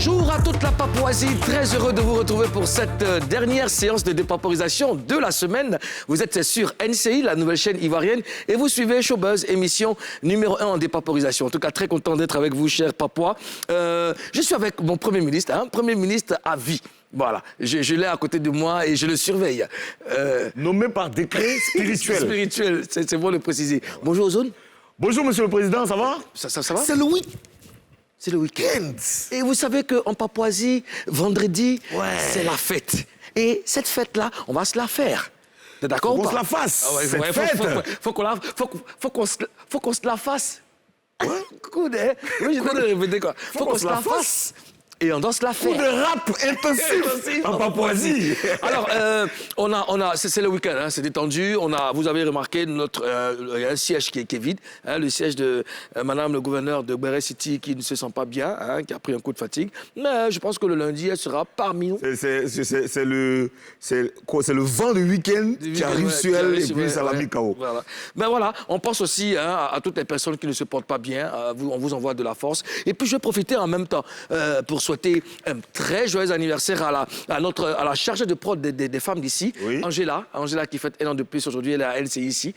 Bonjour à toute la Papouasie, très heureux de vous retrouver pour cette dernière séance de dépaporisation de la semaine. Vous êtes sur NCI, la nouvelle chaîne ivoirienne, et vous suivez Showbuzz, émission numéro 1 en dépaporisation. En tout cas, très content d'être avec vous, chers Papouas. Je suis avec mon Premier ministre, Premier ministre à vie. Voilà, je l'ai à côté de moi et je le surveille. Nommé par décret spirituel. Spirituel, c'est bon de préciser. Bonjour Ozone. Bonjour Monsieur le Président, ça va? Ça va? C'est le week. C'est le week-end. Et vous savez qu'en Papouasie, vendredi, c'est la fête. Et cette fête-là, on va se la faire. T'es d'accord ou pas? Faut qu'on se la fasse. Ah ouais, cette fête. Faut qu'on se la fasse. Ouais. Coude, hein? Oui, j'ai envie de répéter quoi. Faut qu'on se la fasse. Et on danse la fête. Coup de rap intensif en Papouasie. Alors, c'est le week-end, c'est détendu. Vous avez remarqué, il y a un siège qui est vide, le siège de Madame le gouverneur de Béré City qui ne se sent pas bien, qui a pris un coup de fatigue. Mais je pense que le lundi, elle sera parmi nous. C'est le vent du week-end qui arrive sur elle et puis ça l'a mis KO. Voilà. Mais voilà, on pense aussi à toutes les personnes qui ne se portent pas bien. On vous envoie de la force. Et puis, je vais profiter en même temps pour souhaiter un très joyeux anniversaire à la chargée de prod des femmes d'ici, oui. Angela qui fête un an de plus aujourd'hui, elle est à LCI ici.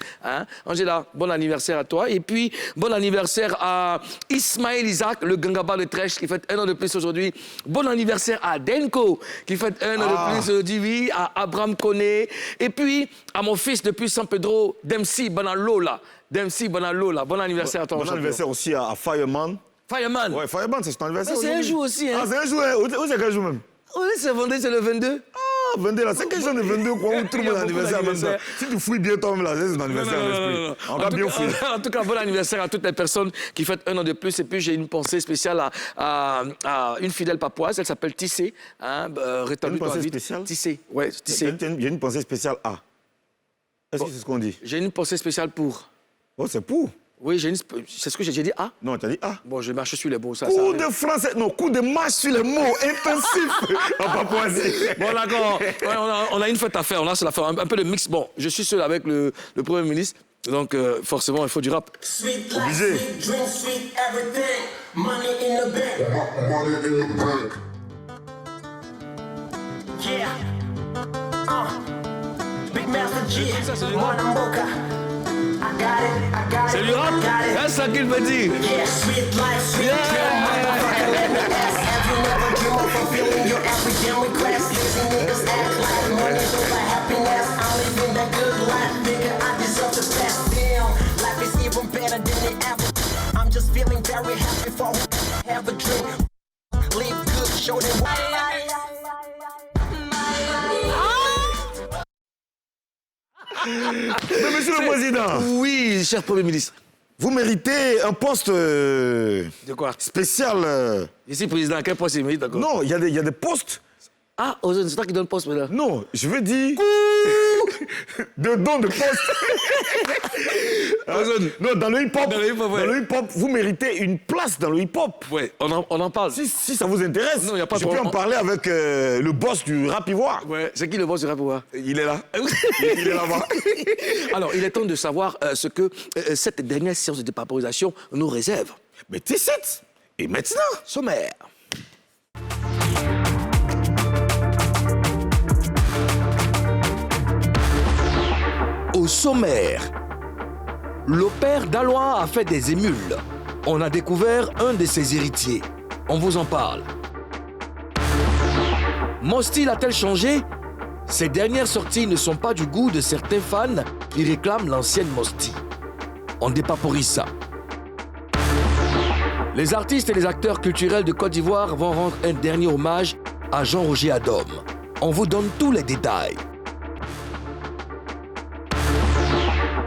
Angela, bon anniversaire à toi. Et puis, bon anniversaire à Ismaël Isaac, le Gangaba de Trèche, qui fête un an de plus aujourd'hui. Bon anniversaire à Denko, qui fête un an de plus aujourd'hui, oui, à Abraham Koné. Et puis, à mon fils depuis San Pedro, Dempsey Banalola. Bon anniversaire à toi. Bon anniversaire aussi à Fireman. Fireman. Ouais, Fireman, c'est ton anniversaire. C'est un jour aussi, hein. Ah, c'est un jour, où c'est quel jour même? Oui, c'est vendredi, c'est le 22. Ah, 22 là, c'est quel jour de 22 quoi? Où tout le monde anniversaire même ça. Si tu fouilles bien toi-même là, c'est ton anniversaire en esprit. On va bien fouiller. En tout cas, bon anniversaire à toutes les personnes qui fêtent un an de plus. Et puis, j'ai une pensée spéciale à une fidèle papouase. Elle s'appelle Tissé. Rétablis-toi vite. Spéciale? Tissé, ouais, Tissé. J'ai une pensée spéciale à. Est-ce que c'est ce qu'on dit? J'ai une pensée spéciale pour. Oh, c'est pour? Oui, c'est ce que j'ai dit A. Non, tu as dit A. Bon, je marche sur les mots. Coup de français, non, coup de marche sur les mots intensif en Papouasie. Bon, d'accord. Ouais, on a une fête à faire. On a la faire un peu de mix. Bon, je suis seul avec le Premier ministre. Donc, forcément, il faut du rap. Obligé. Yeah. Big Master G. Mwanamboka. C'est du rap, c'est ça qu'il veut dire. Yeah, sweet life, sweet motherfucker, let me ask. Have you never dreamed of fulfilling your academic class? Lazy niggas act like money don't buy happiness. I'm living that good life, nigga, I deserve the best. Damn, life is even better than it ever. I'm just feeling very happy for have a drink. Live good, show them why. Mais Monsieur le Président. Oui, cher Premier ministre. Vous méritez un poste de quoi? Spécial. Ici, président, quel poste il mérite encore? Non, il y a des postes. Ah, Ozone, c'est toi qui donne poste maintenant? Non, je veux dire... de don de poste. Ozone. Non, dans le hip-hop. Dans le hip-hop, ouais. Dans le hip-hop, vous méritez une place dans le hip-hop. Oui, on en parle. Si ça vous intéresse, non, y a pas je peux en parler avec le boss du rap ivoire. Ouais. C'est qui le boss du rap ivoire? Il est là. Il est là-bas. Alors, il est temps de savoir ce que cette dernière séance de dépaporisation nous réserve. Mais t'es 7. Et maintenant, sommaire. Au sommaire, le père d'Alois a fait des émules. On a découvert un de ses héritiers. On vous en parle. Mon style a-t-elle changé? Ces dernières sorties ne sont pas du goût de certains fans qui réclament l'ancienne Mosti. On dépaporise ça. Les artistes et les acteurs culturels de Côte d'Ivoire vont rendre un dernier hommage à Jean-Roger Adom. On vous donne tous les détails.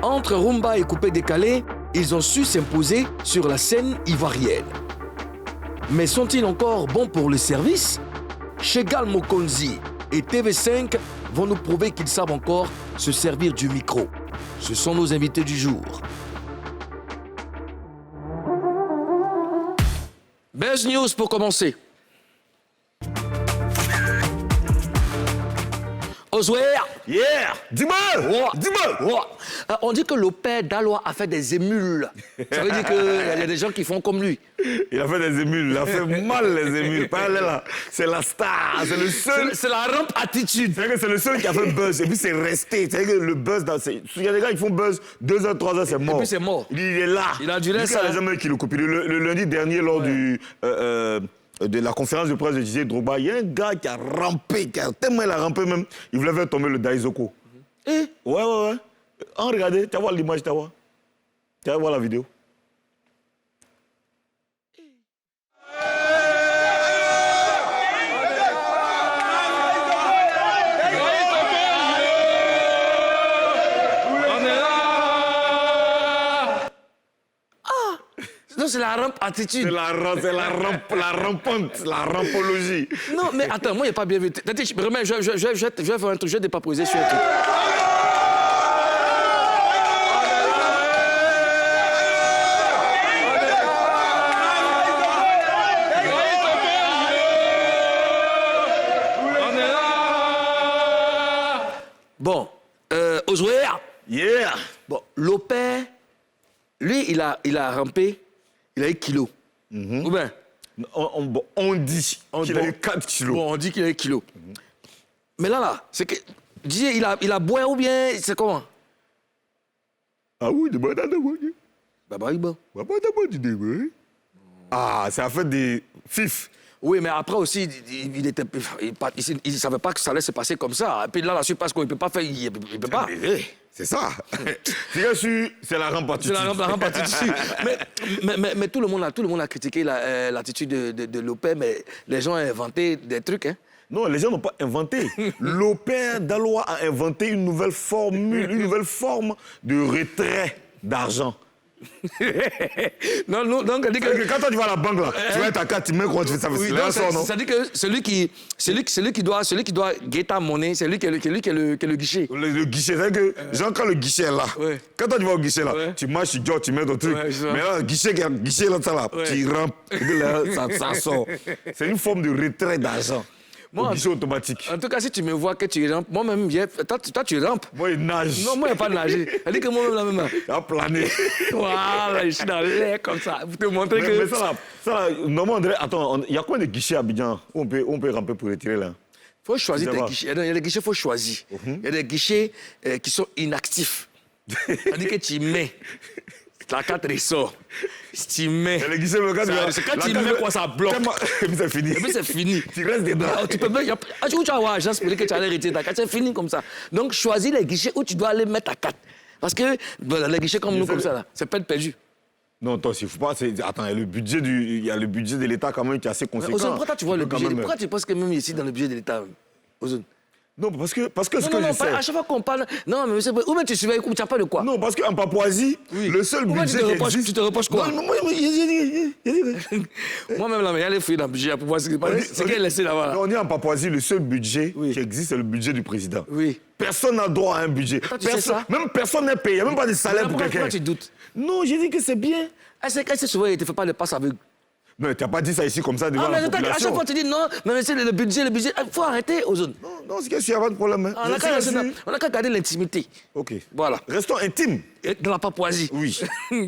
Entre rumba et coupé décalé, ils ont su s'imposer sur la scène ivoirienne. Mais sont-ils encore bons pour le service? Chegal Mokonzi et TV5 vont nous prouver qu'ils savent encore se servir du micro. Ce sont nos invités du jour. Buzz News pour commencer. Oswer. Yeah. Dis-moi. Oh. Dis-moi. Oh. On dit que le père d'Alois a fait des émules. Ça veut dire qu'il y a des gens qui font comme lui. Il a fait des émules, il a fait mal les émules. Pas elle, là. C'est la star, c'est le seul. C'est la rampe attitude. C'est le seul qui a fait buzz et puis c'est resté. C'est que le buzz, il y a des gars qui font buzz 2 heures, 3 heures, c'est mort. Et puis c'est mort. Il est là. Il a duré ça. Il n'y a jamais qui le copie. Le lundi dernier, lors de la conférence de presse de Didier Drogba, il y a un gars qui a rampé, tellement il a rampé même, il voulait faire tomber le Daizoko. Ouais. Regardez, tu vas voir l'image, tu vas voir la vidéo. Non, c'est la rampe attitude. C'est la rampante, la rampologie. Non, mais attends, moi, il n'y a pas bien vu. Vraiment, je vais faire un truc, je vais dépaposer sur un truc. Bon, Ozoéa. Yeah. Bon, Lopez, lui, il a rampé, il a eu kilos. Ou bien On dit qu'il a eu 4 kilos. Bon, on dit qu'il a eu kilos. Mais là, c'est que... Didier, il a boire ou bien... C'est comment? Ah oui, de bonne année. Ah, c'est à fait des fifs. Oui, mais après aussi, il ne savait pas que ça allait se passer comme ça. Et puis là, la suite, parce qu'il ne peut pas faire... Il peut pas. C'est ça. C'est la rampe attitude. C'est la rampe attitude. mais tout le monde a critiqué l'attitude de Lopez, mais les gens ont inventé des trucs, hein. Non, les gens n'ont pas inventé. Le père d'Alois a inventé une nouvelle formule, une nouvelle forme de retrait d'argent. Non, donc elle dit que... Quand toi, tu vas à la banque, là, tu vas ta carte, tu mets quoi, tu fais ça. Oui, ça dit que celui qui doit guetter ta monnaie, c'est lui qui est le guichet. Le guichet, c'est que, genre, quand le guichet est là, quand toi, tu vas au guichet, là, tu marches, tu mets ton truc. Mais là, le guichet là, ça, là, tu rampes, là, ça sort. C'est une forme de retrait d'argent. Au guichet automatique. En tout cas, si tu me vois que tu rampes, moi-même, toi, tu rampes. Moi, il nage. Non, moi, il n'y a pas de nager. Elle dit que moi-même, la même. Il a plané. Voilà, je suis dans l'air comme ça. Pour te montrer que... Mais ça, normalement, André, attends, il y a combien de guichets à Abidjan où on peut ramper pour retirer, là? Il faut choisir tes guichets. Il y a des guichets qu'il faut choisir. Il y a des guichets qui sont inactifs. C'est-à-dire que tu mets... La carte ressort. Si tu mets... C'est quand tu mets quoi, ça bloque. Et puis c'est fini. Et puis c'est fini. Tu restes dedans. Tu peux même... Où tu vas avoir l'agence pour dire que tu allais retirer ta carte, c'est fini comme ça. Donc, choisis les guichets où tu dois aller mettre ta carte. Parce que les guichets comme nous, comme ça, là, c'est pas perdu. Non, toi, il faut pas... Attends, il y a le budget de l'État quand même qui est assez conséquent. Ozone, pourquoi tu vois le budget? Pourquoi tu penses que même ici, dans le budget de l'État, Ozone? Non, parce que ce que je sais... À chaque fois qu'on parle... Non, mais monsieur, où même tu surveilles, tu n'as pas de quoi? Non, parce qu'en Papouasie, le seul budget qui existe... Tu te reproches quoi? Moi-même, là, il y a les fruits dans le budget pour voir ce qu'il est laissé là-bas. On est en Papouasie, le seul budget qui existe, c'est le budget du président. Oui. Personne n'a droit à un budget. Tu sais ça? Même personne n'est payé, il n'y a même pas de salaire pour quelqu'un. Pourquoi tu doutes? Non, j'ai dit que c'est bien. C'est que souvent, il ne te fait pas le passe aveugle. Non, tu n'as pas dit ça ici comme ça devant la population. À chaque fois, tu dis non, mais c'est le budget. Il faut arrêter, Ozone. Non, c'est qu'il n'y a pas de problème. On n'a qu'à garder l'intimité. OK. Voilà. Restons intimes. Dans la Papouasie. Oui.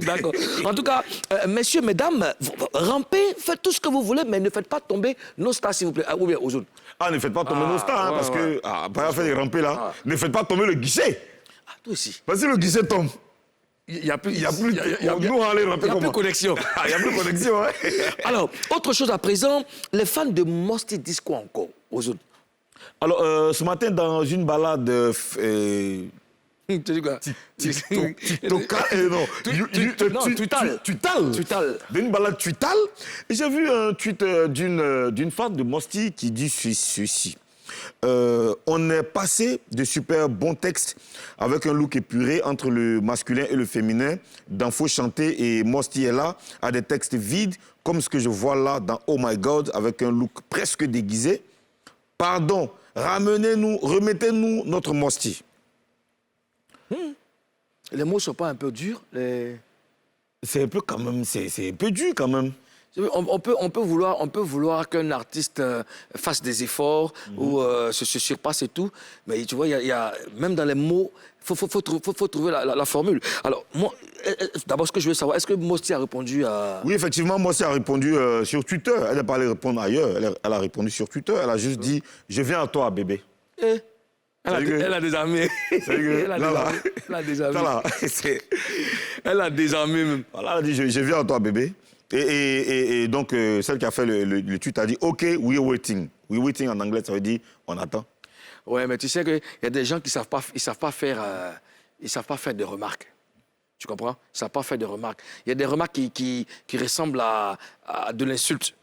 D'accord. En tout cas, messieurs, mesdames, rampez, faites tout ce que vous voulez, mais ne faites pas tomber nos stars, s'il vous plaît. Ou bien, Ozone. Ne faites pas tomber nos stars, parce que, après faire des ramper là, ne faites pas tomber le guichet. Toi aussi. Parce que le guichet tombe. Il n'y a plus de connexion. Il n'y a plus de connexion, hein. Alors, autre chose à présent, les fans de Mosty disent quoi encore aux autres? Alors, ce matin, dans une balade... Tu dis quoi? Tutal. D'une balade tutal. J'ai vu un tweet d'une fan de Mosty qui dit ceci. On est passé de super bons textes avec un look épuré entre le masculin et le féminin dans Faut chanter et Mosty est là à des textes vides comme ce que je vois là dans Oh My God avec un look presque déguisé. Pardon, remettez-nous notre Mosty. Les mots ne sont pas un peu durs C'est un peu quand même, c'est un peu dur quand même. On peut vouloir qu'un artiste fasse des efforts ou se surpasse et tout, mais tu vois, il y a même dans les mots, faut trouver la formule. Alors, moi, d'abord, ce que je veux savoir, est-ce que Mosty a répondu à... Oui, effectivement, Mosty a répondu sur Twitter. Elle n'a pas allé répondre ailleurs. Elle a répondu sur Twitter. Elle a juste dit « Je viens à toi, bébé ». Elle a des amis. Elle a des amis. Elle a des amis même. Voilà, elle a dit je viens à toi, bébé. Et donc, celle qui a fait le tweet a dit OK, we're waiting. We're waiting en anglais, ça veut dire on attend. Ouais, mais tu sais qu'il y a des gens qui savent pas faire des remarques. Tu comprends? Ils savent pas faire des remarques. Il y a des remarques qui ressemblent à de l'insulte.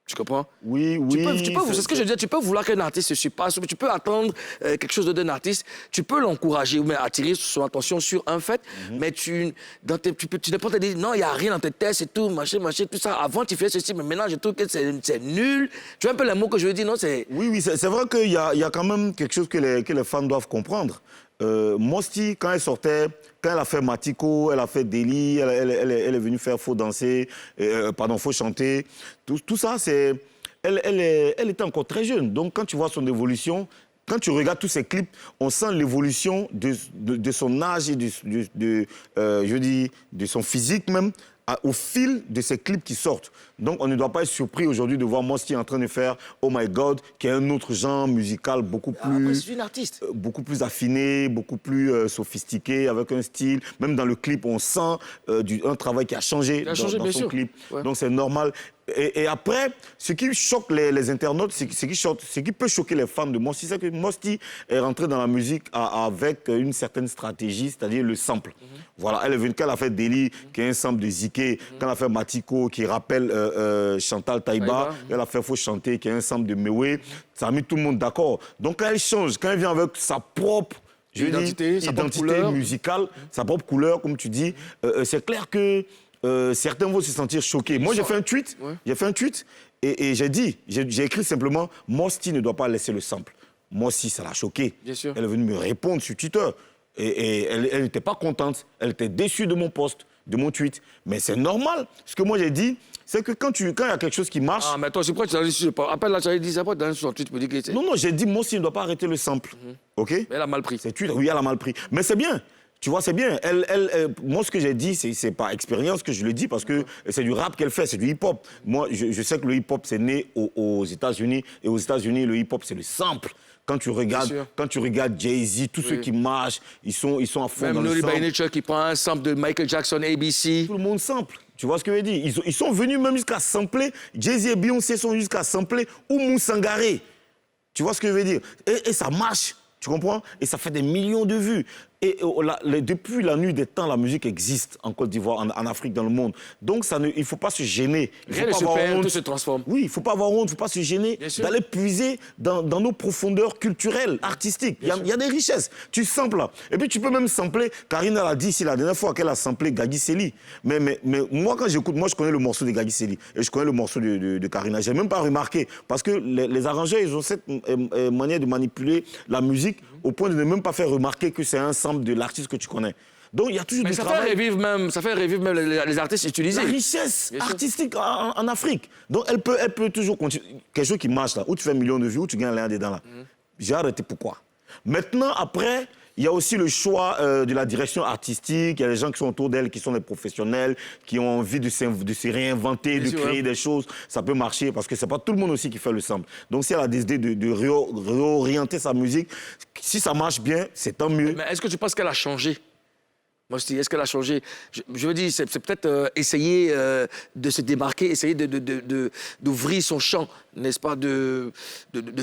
Tu comprends? Oui. C'est ce que je veux dire. Tu peux vouloir qu'un artiste se surpasse, tu peux attendre quelque chose d'un artiste, tu peux l'encourager ou même attirer son attention sur un fait, mais tu n'es pas te dire non, il n'y a rien dans tes tests et tout, machin, tout ça. Avant, tu fais ceci, mais maintenant, je trouve que c'est nul. Tu vois un peu les mots que je veux dire, non? Oui, c'est vrai qu'il y a quand même quelque chose que les fans doivent comprendre. Mosty, quand elle a fait Matico, elle a fait Deli, elle est venue faire Faut danser, Faut chanter. Tout ça, elle était encore très jeune. Donc, quand tu vois son évolution, quand tu regardes tous ses clips, on sent l'évolution de son âge et de son physique même, au fil de ces clips qui sortent. Donc, on ne doit pas être surpris aujourd'hui de voir Mosty en train de faire Oh My God, qui est un autre genre musical beaucoup plus... c'est une artiste. Beaucoup plus affiné, beaucoup plus sophistiqué, avec un style. Même dans le clip, on sent un travail qui a changé dans son clip. Ouais. Donc, c'est normal. Et après, ce qui choque les internautes, ce qui peut choquer les fans de Mosty, c'est que Mosty est rentré dans la musique avec une certaine stratégie, c'est-à-dire le sample. Voilà, elle est venue, quand elle a fait Deli, qui est un sample de Ziké, quand elle a fait Matico, qui rappelle Chantal Taïba, elle a fait Faut chanter, qui est un sample de Mewe, ça a mis tout le monde d'accord. Donc quand elle change, quand elle vient avec sa propre identité musicale, sa propre couleur, comme tu dis, c'est clair que certains vont se sentir choqués. Moi, j'ai fait un tweet, et j'ai écrit simplement « Mosty ne doit pas laisser le sample ». Mosty, ça l'a choqué. Bien sûr. Elle est venue me répondre sur Twitter. Et elle n'était pas contente. Elle était déçue de mon post, de mon tweet. Mais c'est normal. Ce que moi, j'ai dit, c'est que quand il y a quelque chose qui marche... Ah, mais toi, c'est pourquoi tu as dit... Après, là, tu as dit ça, pourquoi tu as dit sur tweet pour dire que... Non, j'ai dit, Mosty ne doit pas arrêter le sample. OK? Mais elle a mal pris. C'est tweet, oui, elle a mal pris. Mais c'est bien. Tu vois, c'est bien. Moi, ce que j'ai dit, c'est par expérience que je le dis, parce que c'est du rap qu'elle fait, c'est du hip-hop. Moi, je sais que le hip-hop, c'est né aux États-Unis. Et aux États-Unis, le hip-hop, c'est le sample. Quand tu regardes Jay-Z, tous ceux qui marchent, ils sont à fond dans le sample. Même Naughty by Nature qui prend un sample de Michael Jackson, ABC. Tout le monde sample. Tu vois ce que je veux dire? Ils sont venus même jusqu'à sampler. Jay-Z et Beyoncé sont jusqu'à sampler Oumou Sangaré. Tu vois ce que je veux dire? Et ça marche. Tu comprends? Et ça fait des millions de vues. Et depuis la nuit des temps, la musique existe en Côte d'Ivoire, en Afrique, dans le monde. Donc, il ne faut pas se gêner. Rien ne se perd, tout se transforme. Oui, il ne faut pas avoir honte, il ne faut pas se gêner d'aller puiser dans nos profondeurs culturelles, artistiques. Il y a des richesses. Tu samples là. Et puis, tu peux même sampler. Karine l'a dit ici la dernière fois qu'elle a samplé Gagui Sely. Mais moi, quand j'écoute, moi, je connais le morceau de Gagui Sely. Et je connais le morceau de Karina. Je n'ai même pas remarqué. Parce que les arrangeurs, ils ont cette manière de manipuler la musique au point de ne même pas faire remarquer que c'est un sample de l'artiste que tu connais. Donc, il y a toujours du travail. Ça fait revivre même les artistes utilisés. La richesse artistique en Afrique. Donc, elle peut toujours continuer. Quelque chose qui marche là, où tu fais 1 million de vues, où tu gagnes rien dedans là. J'ai arrêté, pourquoi? Maintenant, après, il y a aussi le choix de la direction artistique. Il y a des gens qui sont autour d'elle, qui sont des professionnels, qui ont envie de se réinventer, de créer des choses. Ça peut marcher parce que c'est pas tout le monde aussi qui fait le sample. Donc, si elle a décidé de réorienter sa musique, si ça marche bien, c'est tant mieux. Mais est-ce que tu penses qu'elle a changé? Mosty, est-ce qu'elle a changé? Je veux dire, c'est peut-être essayer de se démarquer, essayer d'ouvrir son champ, n'est-ce pas, de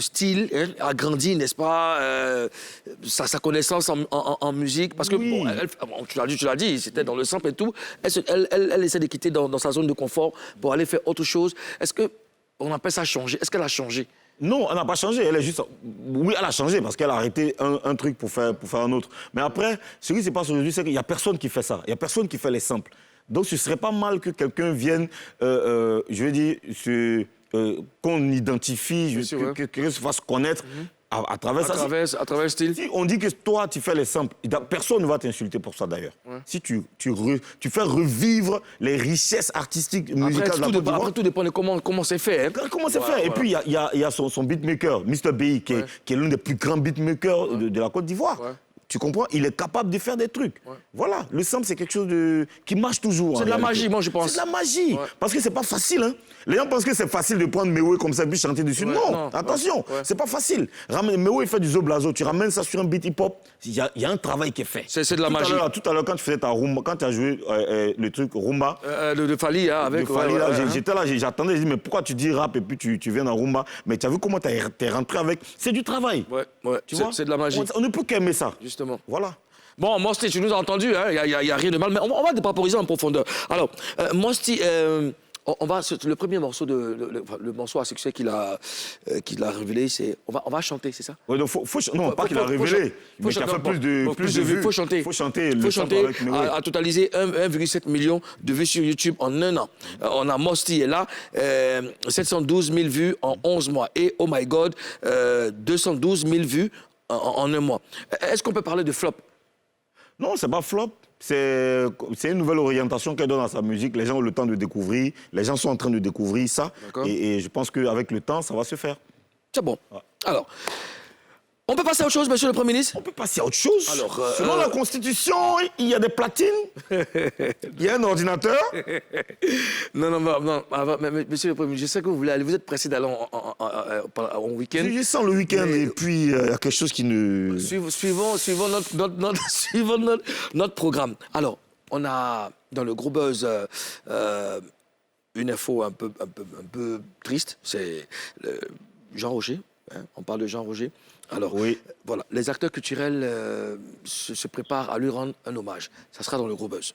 style, hein, agrandir, n'est-ce pas, sa connaissance en musique. Parce que, tu l'as dit, c'était dans le sample et tout. Elle essaie de quitter dans sa zone de confort pour aller faire autre chose. Est-ce qu'on appelle ça changer? Est-ce qu'elle a changé? Non, elle n'a pas changé. Elle est juste... Oui, elle a changé parce qu'elle a arrêté un truc pour faire un autre. Mais après, ce qui se passe aujourd'hui, c'est qu'il n'y a personne qui fait ça. Il n'y a personne qui fait les samples. Donc, ce ne serait pas mal que quelqu'un vienne, je veux dire, qu'on identifie, que quelqu'un se fasse connaître à travers ça. À travers le style. Si on dit que toi, tu fais les samples, personne ne va t'insulter pour ça d'ailleurs. Ouais. Si tu fais revivre les richesses artistiques, musicales de la Côte d'Ivoire. Après, tout dépend de comment c'est fait. Hein. Comment c'est fait. Et puis, il y a son beatmaker, Mr. B, qui est l'un des plus grands beatmakers de la Côte d'Ivoire. Ouais. Tu comprends? Il est capable de faire des trucs. Ouais. Voilà, le sample, c'est quelque chose qui marche toujours. C'est de la magie, moi, je pense. C'est de la magie. Ouais. Parce que c'est pas facile. Hein. Les gens pensent que c'est facile de prendre Mewe comme ça et puis chanter dessus. Ouais, non, attention, c'est pas facile. Mewe fait du zoblazo, tu ramènes ça sur un beat hip-hop, il y a un travail qui est fait. C'est de la magie. Tout à l'heure, quand tu faisais ta rumba, quand tu as joué le truc rumba. De Fali, hein, avec. Fali, j'étais là, j'attendais, je dis, mais pourquoi tu dis rap et puis tu viens dans rumba? Mais tu as vu comment tu es rentré avec. C'est du travail. Ouais, tu vois? C'est de la magie. On ne peut qu'aimer ça. Justement. Voilà. Bon, Mosty, tu nous as entendu, il n'y a rien de mal, mais on va dépaporiser en profondeur. Alors, Mosty, on va, le premier morceau, le morceau à succès qu'il a révélé, c'est on va chanter, c'est ça? Oui, donc pas qu'il a révélé, mais qu'il a fait plus de vues. Il faut chanter. Il faut chanter, a totalisé 1,7 million de vues sur YouTube en un an. On a Mosty est là, 712 000 vues en 11 mois. Et, oh my God, 212 000 vues en un mois. Est-ce qu'on peut parler de flop? Non, c'est pas flop. C'est une nouvelle orientation qu'elle donne à sa musique. Les gens ont le temps de découvrir. Les gens sont en train de découvrir ça. Et je pense qu'avec le temps, ça va se faire. C'est bon. Ouais. Alors, on peut passer à autre chose, monsieur le Premier ministre? On peut passer à autre chose. Alors, selon la Constitution, il y a des platines. Il y a un ordinateur. Non, mais monsieur le Premier ministre, je sais que vous voulez aller. Vous êtes pressé d'aller en week-end. Je sens le week-end et puis il y a quelque chose qui ne... Suivons notre programme. Alors, on a dans le gros buzz une info un peu triste. C'est Jean Roger. Hein, on parle de Jean Roger. Alors, voilà, les acteurs culturels se préparent à lui rendre un hommage. Ça sera dans le gros buzz.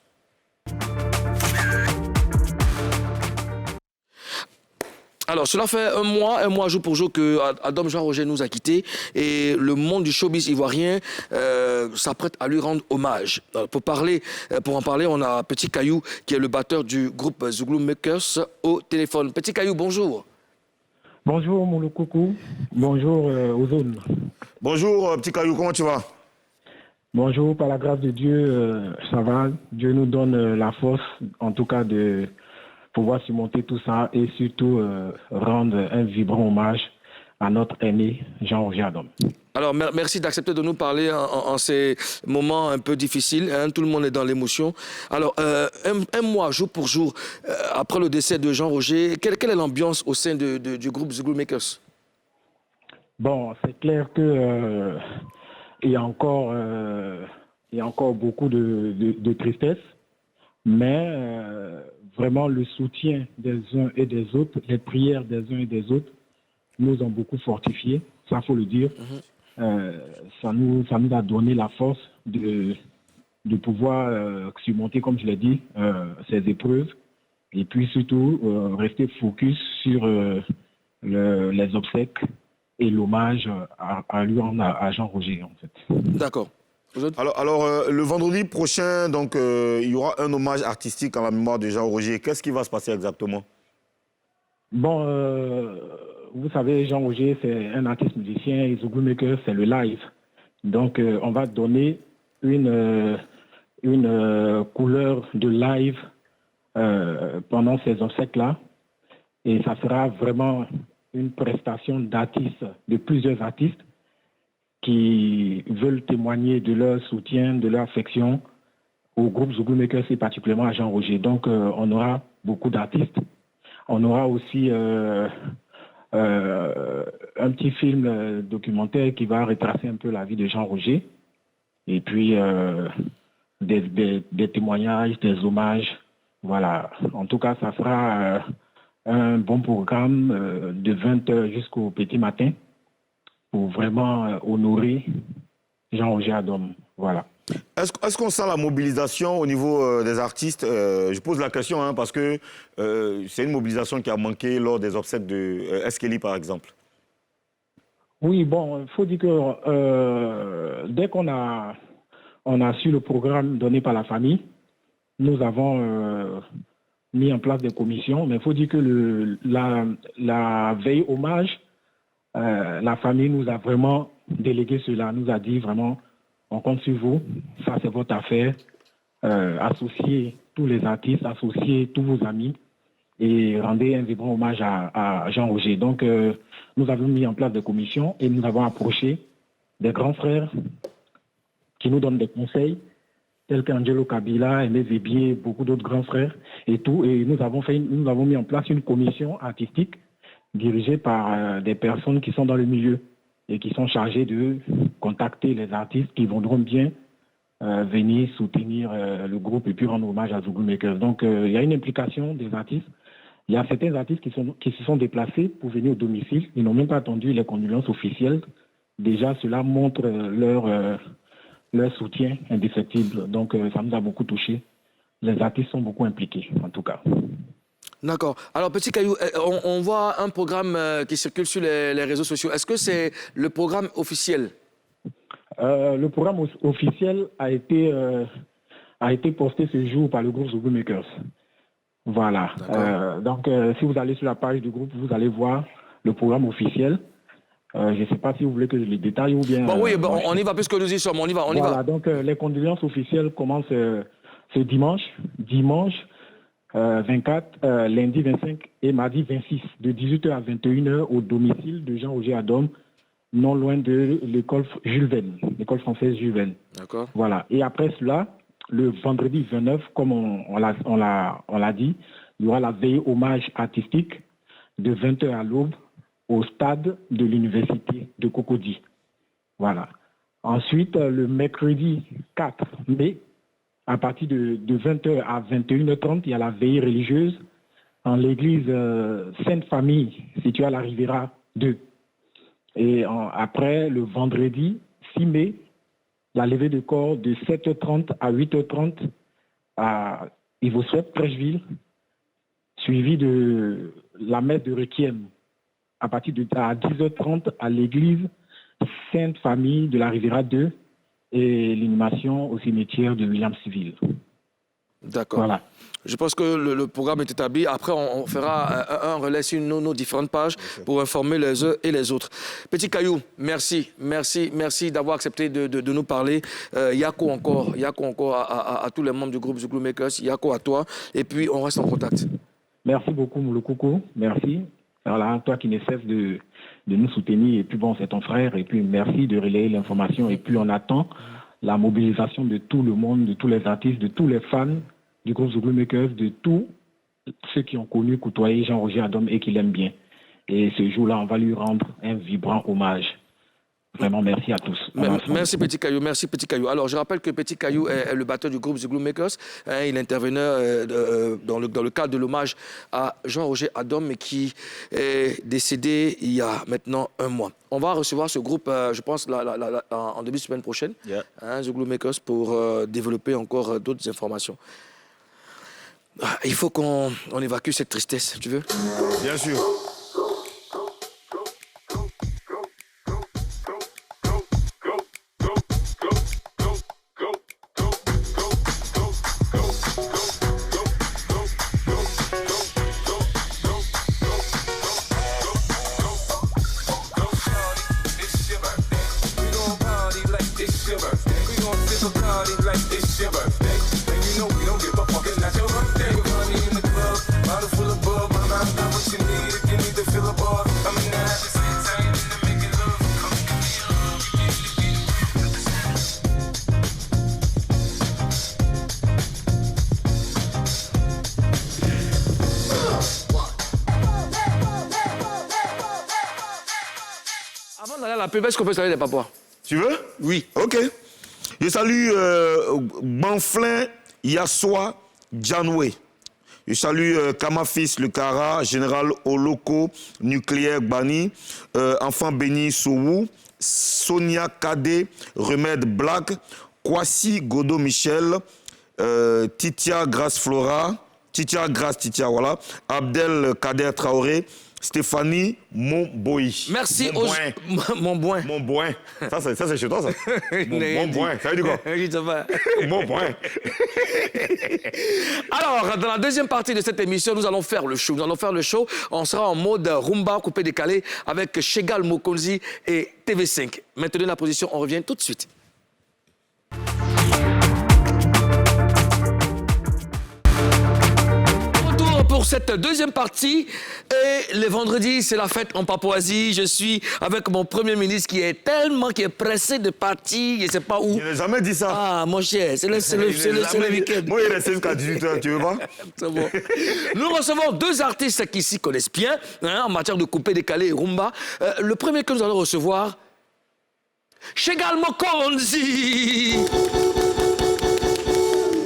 Alors, cela fait un mois jour pour jour que Adam Jean Roger nous a quittés et le monde du showbiz ivoirien s'apprête à lui rendre hommage. Alors, pour en parler, on a Petit Caillou qui est le batteur du groupe Zouglou Makers au téléphone. Petit Caillou, bonjour. Bonjour Mouloukoukou, bonjour Ozone. Bonjour Petit Caillou, comment tu vas? Bonjour, par la grâce de Dieu, ça va. Dieu nous donne la force, en tout cas, de pouvoir surmonter tout ça et surtout rendre un vibrant hommage à notre aîné Jean-Roger Adam. Alors, merci d'accepter de nous parler en ces moments un peu difficiles. Hein, tout le monde est dans l'émotion. Alors, un mois, jour pour jour, après le décès de Jean-Roger, quelle est l'ambiance au sein du groupe Zouglou Makers? Bon, c'est clair que il y a encore beaucoup de tristesse, mais vraiment le soutien des uns et des autres, les prières des uns et des autres, nous ont beaucoup fortifiés, ça faut le dire. Ça nous a donné la force de pouvoir surmonter, comme je l'ai dit, ces épreuves et puis surtout rester focus sur les obsèques et l'hommage à lui, à Jean Roger, en fait. D'accord. Alors le vendredi prochain, donc, il y aura un hommage artistique à la mémoire de Jean Roger. Qu'est-ce qui va se passer exactement? Bon, vous savez, Jean Roger, c'est un artiste musicien et Zouglou Maker, c'est le live. Donc, on va donner une couleur de live pendant ces obsèques-là. Et ça sera vraiment une prestation d'artistes, de plusieurs artistes qui veulent témoigner de leur soutien, de leur affection au groupe Zouglou Maker et particulièrement à Jean Roger. Donc, on aura beaucoup d'artistes. On aura aussi un petit film documentaire qui va retracer un peu la vie de Jean Roger. Et puis, des témoignages, des hommages. Voilà. En tout cas, ça sera un bon programme de 20h jusqu'au petit matin pour vraiment honorer Jean Roger Adam. Voilà. Est-ce qu'on sent la mobilisation au niveau des artistes? Je pose la question parce que c'est une mobilisation qui a manqué lors des obsèques de Eskeli, par exemple. Oui, bon, il faut dire que dès qu'on a su le programme donné par la famille, nous avons mis en place des commissions. Mais il faut dire que la veille hommage La famille nous a vraiment délégué cela, nous a dit vraiment, on compte sur vous, ça c'est votre affaire. Associez tous les artistes, associez tous vos amis et rendez un vibrant hommage à Jean Roger. Donc, nous avons mis en place des commissions et nous avons approché des grands frères qui nous donnent des conseils, tels qu'Angelo Kabila, Aimé Zébier, beaucoup d'autres grands frères et tout. Et nous avons mis en place une commission artistique dirigée par des personnes qui sont dans le milieu et qui sont chargées de contacter les artistes qui voudront bien venir soutenir le groupe et puis rendre hommage à Zouglou Makers. Donc, il y a une implication des artistes. Il y a certains artistes qui se sont déplacés pour venir au domicile. Ils n'ont même pas attendu les condoléances officielles. Déjà, cela montre leur soutien indéfectible. Donc, ça nous a beaucoup touchés. Les artistes sont beaucoup impliqués, en tout cas. D'accord. Alors, Petit Caillou, on voit un programme qui circule sur les réseaux sociaux. Est-ce que c'est le programme officiel? Le programme officiel a été posté ce jour par le groupe Zouglou Makers. Voilà. Donc, si vous allez sur la page du groupe, vous allez voir le programme officiel. Je ne sais pas si vous voulez que je les détaille ou bien... Bon, oui, on y va puisque nous y sommes. On y va. Voilà, donc les condoléances officielles commencent ce dimanche 24, lundi 25 et mardi 26, de 18h à 21h au domicile de Jean-Roger Adom, non loin de l'école Jules Verne, l'école française Jules Verne. D'accord. Voilà. Et après cela, le vendredi 29, comme on l'a dit, il y aura la veillée hommage artistique de 20h à l'aube au stade de l'université de Cocody. Voilà. Ensuite, le mercredi 4 mai, à partir de 20h à 21h30, il y a la veillée religieuse en l'église Sainte-Famille, située à la Riviera 2. Et après, le vendredi 6 mai, la levée de corps de 7h30 à 8h30 à Ivosouet, Trècheville, suivi de la messe de Requiem à partir de 10h30 à l'église Sainte-Famille de la Riviera 2 et l'inhumation au cimetière de Williamsville. D'accord. Voilà. Je pense que le programme est établi. Après, on fera un relais sur nos différentes pages pour informer les uns et les autres. Petit Caillou, merci d'avoir accepté de nous parler. Yako encore à tous les membres du groupe Zouglou Makers. Yako à toi. Et puis, on reste en contact. Merci beaucoup, Moulokoko. Merci. Voilà, toi qui ne cesses de nous soutenir. Et puis, bon, c'est ton frère. Et puis, merci de relayer l'information. Et puis, on attend la mobilisation de tout le monde, de tous les artistes, de tous les fans du groupe Zouglou Makers, de tous ceux qui ont connu, côtoyé Jean-Roger Adom et qui l'aiment bien. Et ce jour-là, on va lui rendre un vibrant hommage. Vraiment, merci à tous. Merci Petit Caillou, merci Petit Caillou. Alors, je rappelle que Petit Caillou est le batteur du groupe Zouglou Makers. Il intervenait dans le cadre de l'hommage à Jean-Roger Adom, mais qui est décédé il y a maintenant un mois. On va recevoir ce groupe, je pense, en début de semaine prochaine, Zouglou Makers, pour développer encore d'autres informations. Il faut qu'on évacue cette tristesse, tu veux? Bien sûr. Avant d'aller à la pub, est-ce qu'on peut saluer les papois? Tu veux? Oui. OK. Je salue Banflin Yassoa Djanoué. Je salue Kamafis Le Kara, Général Oloko, Nucléaire Bani, Enfant Béni Sowu, Sonia Kadé, Remède Black, Kwasi Godo Michel, Titia Grace Flora, Titia Grace Titia, voilà. Abdel Kader Traoré. Stéphanie Monboy. Merci Monboin. Monboin. Ça, c'est chez toi, ça. Monboin. Ça veut dire quoi? Monboin. Alors, dans la deuxième partie de cette émission, nous allons faire le show. On sera en mode rumba coupé-décalé avec Chegal Mokonzi et TV5. Maintenez la position, on revient tout de suite. Pour cette deuxième partie, et le vendredi, c'est la fête en Papouasie. Je suis avec mon premier ministre qui est pressé de partir, je ne sais pas où. Je n'ai jamais dit ça. Ah, mon cher, c'est le week-end. Moi, il reste jusqu'à 18h, tu veux pas? C'est bon. Nous recevons deux artistes qui s'y connaissent bien en matière de coupé-décalé et rumba. Le premier que nous allons recevoir, Chegal Mokonzi.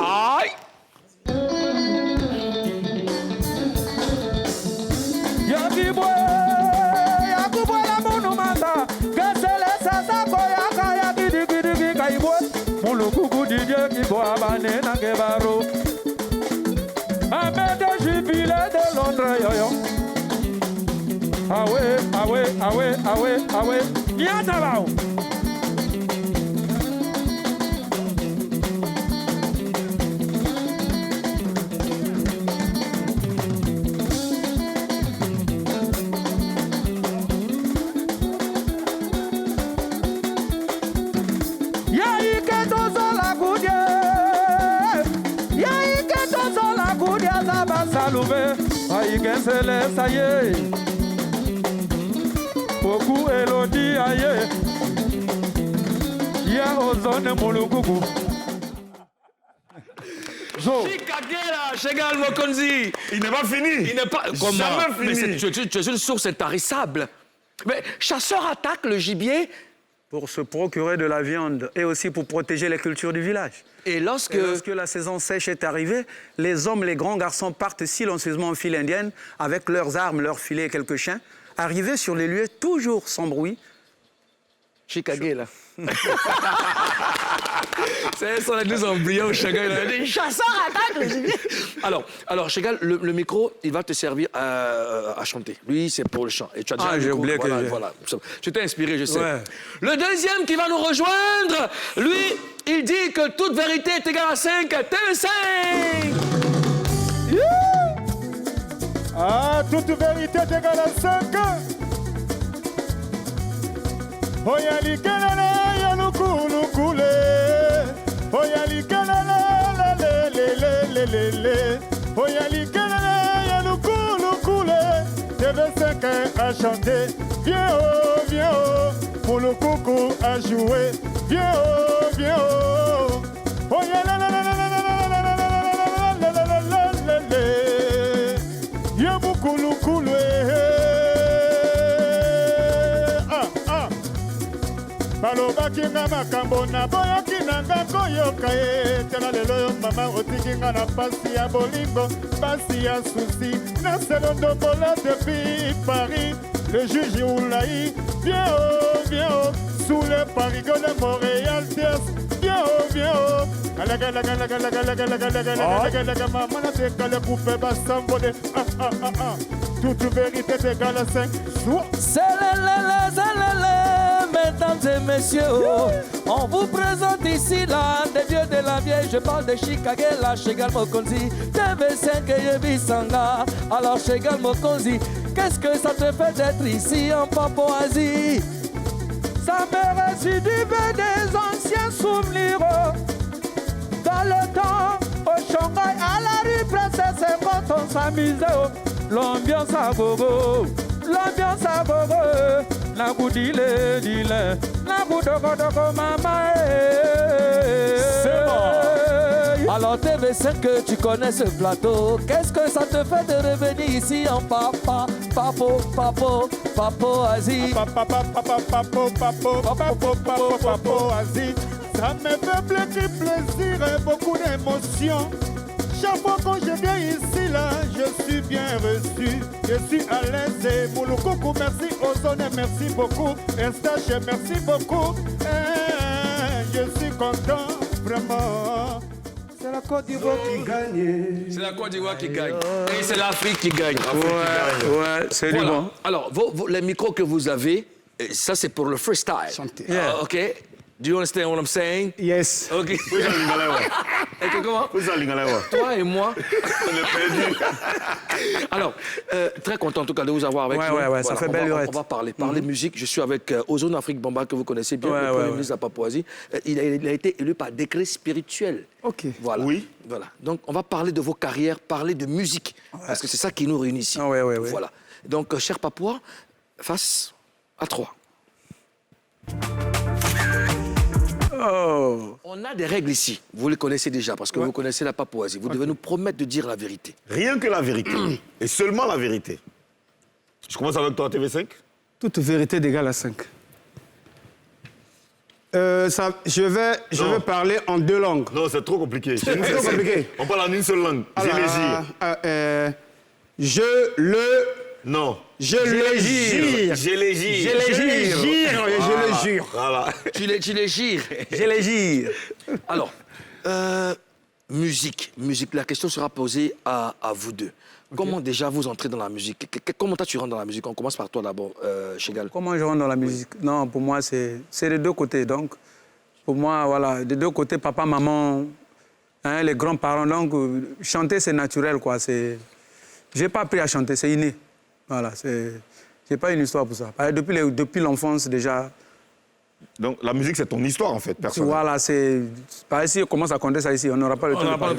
Aïe! Ça y est, beaucoup Elodie aïe, il y a Ozone Mouloukougou. Chikagela, Chegal Mokonzi. Il n'est pas fini. Il n'est pas. Comment? Jamais fini. Mais tu es une source intarissable. Mais chasseur attaque le gibier. Pour se procurer de la viande et aussi pour protéger les cultures du village. Et lorsque la saison sèche est arrivée, les hommes, les grands garçons partent silencieusement en file indienne avec leurs armes, leurs filets et quelques chiens, arrivés sur les lieux toujours sans bruit. Chikagela. C'est son nous embryon, Chegal. Les chasseurs attaquent le gibier. Alors Chegal, le micro, il va te servir à chanter. Lui, c'est pour le chant. Et tu as déjà j'ai oublié que voilà. Tu t'es inspiré, je sais. Ouais. Le deuxième qui va nous rejoindre, lui, il dit que toute vérité est égale à 5. TV5. Ah, toute vérité est égale à 5. Oyali kelele yalukulukule. Oyali kelele lelelelelele. Oyali kelele yalukulukule. TV5 a chanté. Viens oh, Mouloukoukou a joué. Viens oh. Oyali Yamukulukule. balobaki nga makambo na boyoki na nga koyoka ye tala lelo yo mama otiki nga na pasi ya bolingo pasi ya susi naselondombola depuis Paris le juge Oulaï viens oh sous le parigo de Montréal viens oh maman na tekale coupe basambode toute vérité égale à 5 Mesdames et messieurs, on vous présente ici l'un des vieux de la vieille. Je parle de Chikagela, Chegal Mokonzi, TV5 et Yebisanga. Alors Chegal Mokonzi, qu'est-ce que ça te fait d'être ici en Papouasie? Ça me récidive des anciens souvenirs. Dans le temps, au Shanghai, à la rue Princesse, c'est quand on s'amusait. L'ambiance à gogo, la goudile, la goudogo, maman. C'est bon. Alors TV5 que tu connais ce plateau, qu'est-ce que ça te fait de revenir ici en Papouasie? Papouasie. Ça me fait plaisir et beaucoup d'émotion. Chaque fois que je viens ici, là, je suis bien reçu. Je suis à l'aise et Mouloukoukou, merci. Ozone, merci beaucoup. Estache, merci beaucoup. Je suis content, vraiment. C'est la Côte d'Ivoire qui gagne. C'est la Côte d'Ivoire qui gagne. Et c'est l'Afrique qui gagne. Ouais, c'est du Voilà. bon. Alors, les micros que vous avez, ça c'est pour le freestyle. Chanter. Yeah. OK. Do you understand what I'm saying? Yes. OK. Et que comment? Toi et moi. On est perdu. Alors, très content en tout cas de vous avoir avec nous. Ouais, ça fait belle lurette. On va parler musique. Je suis avec Ozone Afrique Bamba, que vous connaissez bien, le Premier ministre de la Papouasie. Il a été élu par décret spirituel. OK. Voilà. Oui. Voilà. Donc, on va parler de vos carrières, parler de musique, parce que c'est ça qui nous réunit ici. Ah ouais. Voilà. Donc, cher Papouas, face à 3. Oh. On a des règles ici. Vous les connaissez déjà, parce que vous connaissez la Papouasie. Vous devez nous promettre de dire la vérité. Rien que la vérité. Et seulement la vérité. Je commence avec toi, TV5. Toute vérité d'égale à 5. Je vais parler en 2 langues. Non, c'est trop compliqué. Chez nous, C'est trop compliqué. On parle en une seule langue. Non. Je le gire. Je les gire. Je le jure. Voilà. Tu les gires. Je le gire. Alors, musique. La question sera posée à vous deux. Comment déjà vous entrez dans la musique? Comment toi tu rentres dans la musique? On commence par toi d'abord, Chegal. Comment je rentre dans la musique? Non, pour moi, c'est des deux côtés. Donc, pour moi, voilà, des deux côtés, papa, maman, hein, les grands-parents. Donc, chanter, c'est naturel, quoi. Je n'ai pas appris à chanter, c'est inné. Voilà, j'ai pas une histoire pour ça. Depuis l'enfance, déjà. Donc, la musique, c'est ton histoire, en fait, personnelle. Voilà, c'est... Par ici, on commence à compter ça ici, on n'aura pas le temps de parler.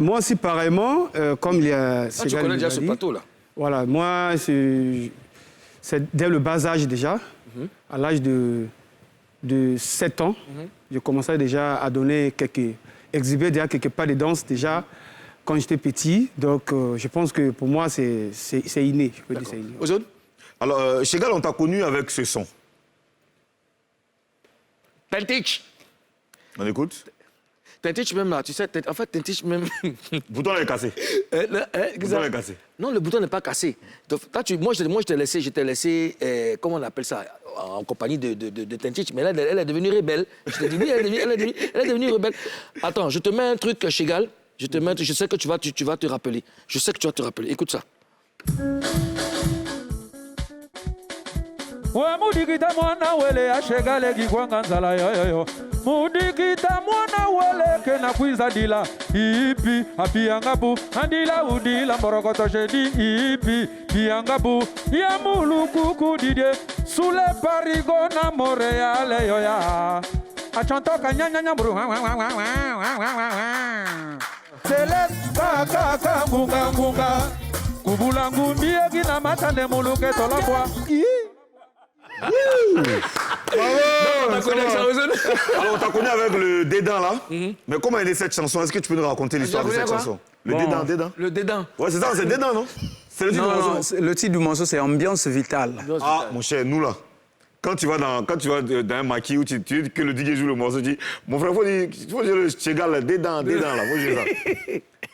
Moi aussi, pareillement, comme il y a... Tu connais déjà ce plateau-là? Voilà, moi, c'est dès le bas âge déjà, à l'âge de 7 ans, je commençais déjà à exhiber déjà quelques pas de danse déjà quand j'étais petit. Donc, je pense que pour moi, c'est inné. Je peux dire c'est inné. Ozone? Alors, Chegal, on t'a connu avec ce son. Tentich. On écoute? Tentich même là, tu sais, en fait, Tentich même... Le bouton est cassé. Le bouton est cassé. Non, le bouton n'est pas cassé. Donc, moi, je t'ai laissé, comment on appelle ça, en compagnie de Tentich, mais là, elle est devenue rebelle. Je te dis, oui, elle est devenue rebelle. Attends, je te mets un truc, Chegal. Je sais que tu vas te rappeler. Je sais que tu vas te rappeler. Écoute ça. Mudikita mwana wele ashegale gikwanga nzala yoyoyo Mudikita mwana wele kena kwiza dila Ipi apiangabu andila udila mborokoto shedi Ipi piangabu ya mulukuku didie Sule parigo na moreale yoya Achantoka nyanya mburu Sele kaka ngunga Kubula ngumbie gina matane muluke tolakwa Alors, on t'a connu avec le Dédain, là. Mais comment est née cette chanson? Est-ce que tu peux nous raconter l'histoire de cette chanson? Le Dédain. Le Dédain. Ouais, c'est ça, c'est Dédain, non? C'est le titre du morceau. Le titre du morceau, c'est Ambiance Vitale. Ah, mon cher, nous, là. Quand tu vas dans un maquis où tu dis que le DJ joue le morceau, tu dis, mon frère, il faut dire le Chegal, le Dédain, là. Faut dire ça.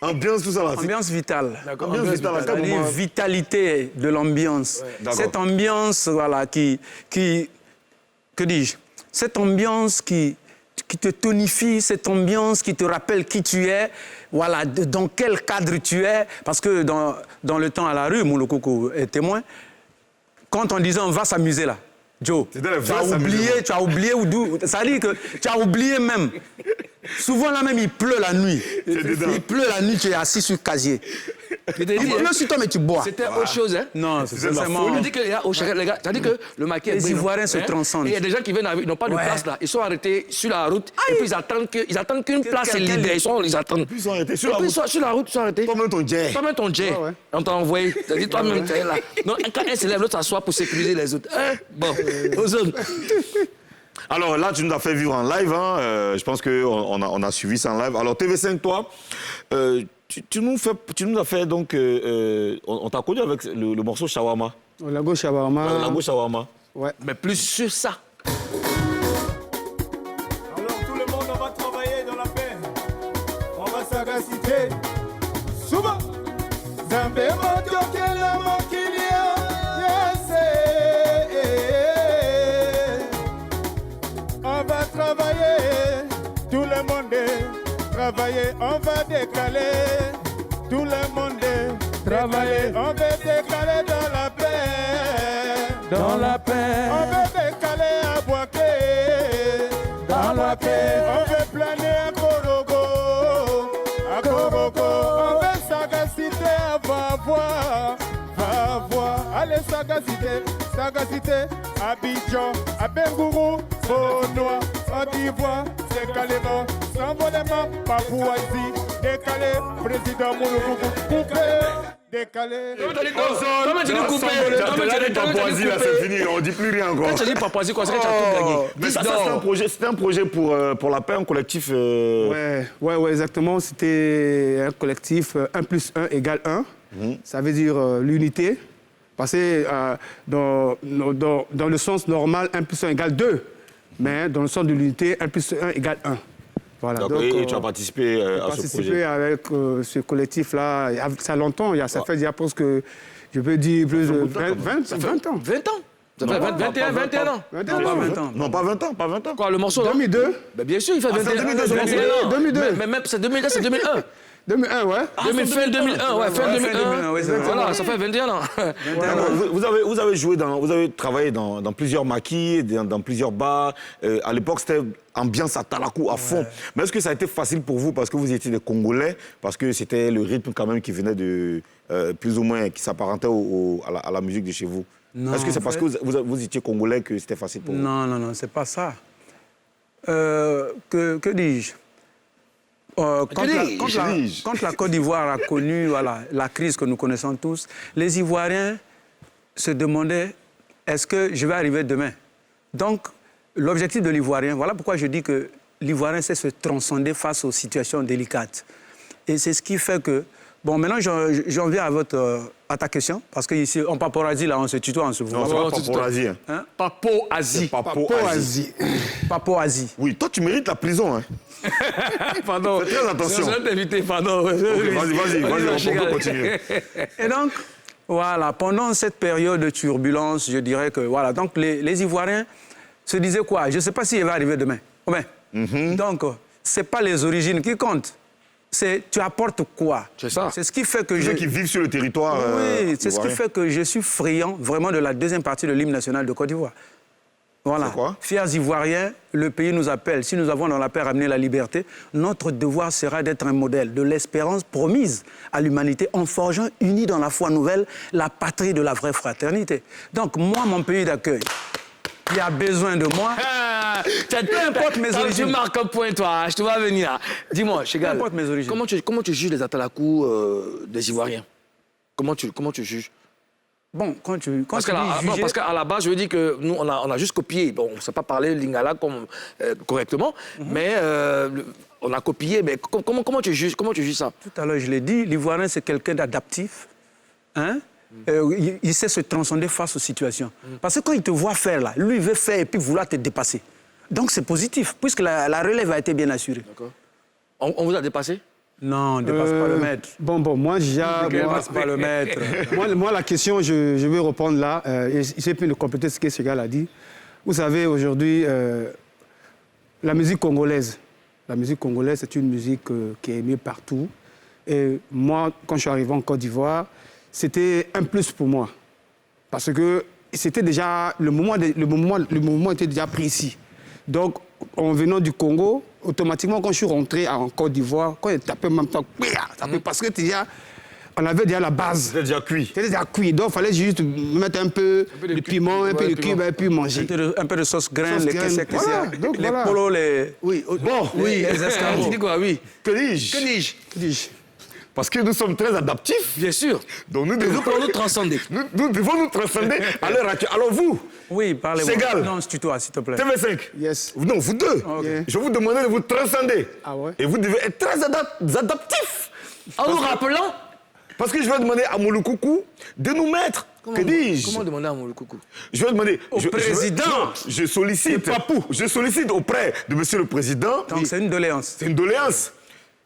Ambiance, tout ça, là. Ambiance vitale. Ambiance vitale, à quel C'est-à-dire moment? vitalité de l'ambiance. D'accord. Cette ambiance, voilà, que dis-je? Cette ambiance qui te tonifie, cette ambiance qui te rappelle qui tu es, voilà, dans quel cadre tu es. Parce que dans le temps à la rue, Moulokoko est témoin, quand on disait on va s'amuser là, Joe, tu as oublié d'où. Ça dit que tu as oublié même. Souvent là même, il pleut la nuit. Il pleut la nuit, tu es assis sur le casier. Il pleut sur toi, mais tu bois. C'était autre chose, hein? Non, c'est vraiment... On dit que, les gars, ça dit que le maquis est Les brillant, Ivoiriens se transcendent. Et il y a des gens qui viennent, ils n'ont pas de place là. Ils sont arrêtés sur la route et puis ils attendent qu'une place est libérée. Ils attendent. Ils sont arrêtés sur la route. Sur la route, ils sont arrêtés. Toi-même ton jet. Toi-même ton jet. ouais. On t'a envoyé. T'as dit toi-même, tu es là. Non, quand un se lève, l'autre s'assoit pour sécuriser les autres. Hein? Bon, aux hommes. Alors là, tu nous as fait vivre en live. Hein. Je pense qu'on a suivi ça en live. Alors TV5, toi, tu nous as fait donc... on t'a connu avec le morceau Shawarma. Lago Shawarma. Lago Shawarma. Ouais. Mais plus sur ça. Alors tout le monde, on va travailler dans la paix. On va sagacité. Souvent, Zambé Motokela Mokilia. Yes. On va travailler. Tout va décaler. Tout le monde est travailler. On veut décaler dans la paix. Dans la paix, On veut décaler à Boaké. dans la paix, On veut planer à Korogo. À Korogo. On veut sagacité à Vavois. Vavois. Allez, sagacité. Sagacité. Abidjan. À Bengourou. Bonois. Côte d'Ivoire. Décalement. S'envolement. Papouasie. Décalé. Président Mouloukoukou. Coupé. Décalé. Comment tu dis coupé? Papouasie, là, c'est fini. On dit plus rien encore. Quand tu dis Papouasie, quoi, c'est que tu as tout gagné. Mais ça, c'était un projet pour la paix, un collectif. Ouais, exactement. C'était un collectif 1 + 1 = 1. Ça veut dire l'unité. Parce que dans le sens normal, 1 + 1 = 2. Mais dans le sens de l'unité, 1 + 1 = 1. Voilà. Donc, et tu as participé à ce projet. Avec ce collectif-là, ça longtemps, ça fait déjà presque, je peux dire, plus de 20 ans. 20 ans. Ça fait 21 ans. 21 Pas ans. 20 ans. Non, pas 20 ans, pas 20 ans. Quoi, le morceau là 2002. Ben, bien sûr, il fait 21 c'est 2002, ce morceau. ans. 2002. Mais même, c'est 2000, c'est 2001. 2001, ouais. Fin 2001, ouais, fin 2001. oui, c'est vrai. Voilà, ça fait 21 ans. Alors, vous avez joué vous avez travaillé dans plusieurs maquis, dans plusieurs bars. À l'époque, c'était ambiance à Talakou à fond. Mais est-ce que ça a été facile pour vous parce que vous étiez des Congolais, parce que c'était le rythme quand même qui venait de plus ou moins qui s'apparentait à la musique de chez vous? Non, Est-ce que c'est en parce fait- que vous étiez Congolais que c'était facile pour vous? Non, c'est pas ça. Que dis-je Quand la Côte d'Ivoire a connu la crise que nous connaissons tous, les Ivoiriens se demandaient est-ce que je vais arriver demain? Donc, l'objectif de l'Ivoirien, voilà pourquoi je dis que l'Ivoirien sait se transcender face aux situations délicates. Et c'est ce qui fait que... Bon, maintenant, j'en viens à ta question, parce qu'ici, en Paporasie, là, on se tutoie, on se voit. Non, c'est pas Paporasie. Hein? Papo-Asie. Papo-Asie. Papoasie. Oui, toi, tu mérites la prison. Hein. Pardon. Fais très attention. Je vais t'inviter, pardon. Ok, vas-y, on peut continuer. Et donc, voilà, pendant cette période de turbulence, je dirais que, voilà, donc les Ivoiriens se disaient quoi? Je ne sais pas s'il va arriver demain. Donc, ce n'est pas les origines qui comptent. C'est tu apportes quoi? C'est ça. C'est ce qui fait que Ceux qui vivent sur le territoire. Oui, c'est ce qui ivoirien. fait que je suis friand vraiment de la deuxième partie de l'hymne national de Côte d'Ivoire. Voilà. C'est quoi? Fiers Ivoiriens, le pays nous appelle. Si nous avons dans la paix ramené la liberté, notre devoir sera d'être un modèle de l'espérance promise à l'humanité en forgeant unis dans la foi nouvelle la patrie de la vraie fraternité. Donc moi, mon pays d'accueil, il a besoin de moi. Peu importe mes origines. Tu marques un point, toi. Je te vois venir. Dis-moi, Chegal, Peu importe mes origines. comment tu juges les Atalakou des Ivoiriens? Comment tu juges? Bon, quand Parce tu dis juger... qu'à la base, je veux dire que nous, on a juste copié. Bon, on ne sait pas parler lingala correctement, mais on a copié. Mais comment tu juges ça? Tout à l'heure, je l'ai dit, l'Ivoirien, c'est quelqu'un d'adaptif. Hein? Il sait se transcender face aux situations. Parce que quand il te voit faire, là, lui, il veut faire et puis vouloir te dépasser. Donc, c'est positif, puisque la relève a été bien assurée. D'accord. On vous a dépassé? Non, on ne dépasse pas le maître. Bon, moi, On ne dépasse pas le maître. moi, la question, je vais répondre là. J'ai pu compléter ce que ce gars a dit. Vous savez, aujourd'hui, la musique congolaise, c'est une musique qui est aimée partout. Et moi, quand je suis arrivé en Côte d'Ivoire, c'était un plus pour moi. Parce que c'était déjà, le mouvement était déjà pris ici. Donc, en venant du Congo, automatiquement, quand je suis rentré en Côte d'Ivoire, quand j'ai tapé en même temps, parce que déjà, on avait déjà la base. C'était déjà cuit. C'était déjà cuit. Donc, il fallait juste mettre un peu de piment, un peu de cube, et puis manger. Un peu de sauce graine, Sauce les graine, quesses, voilà. Donc, les voilà. polos, les... Oui, Bon, les escargots. Tu dis quoi? Oui. que dis-je? Que dis-je? Parce que nous sommes très adaptifs. Bien sûr. Donc nous Nous devons pouvons nous transcender. nous devons nous transcender à l'heure actuelle. Alors vous, Oui, parlez-moi. Ségal. Non, c'est toi, s'il te plaît. TV5, Yes. non, vous deux, je vous demandais de vous transcender. Ah ouais? Et vous devez être très adaptifs. En nous rappelant. Parce que je vais demander à Mouloukoukou de nous mettre. Que dis-je? Comment demander à mon coucou? Je vais demander président. je sollicite auprès de Monsieur le Président. Donc, c'est une doléance. C'est une doléance.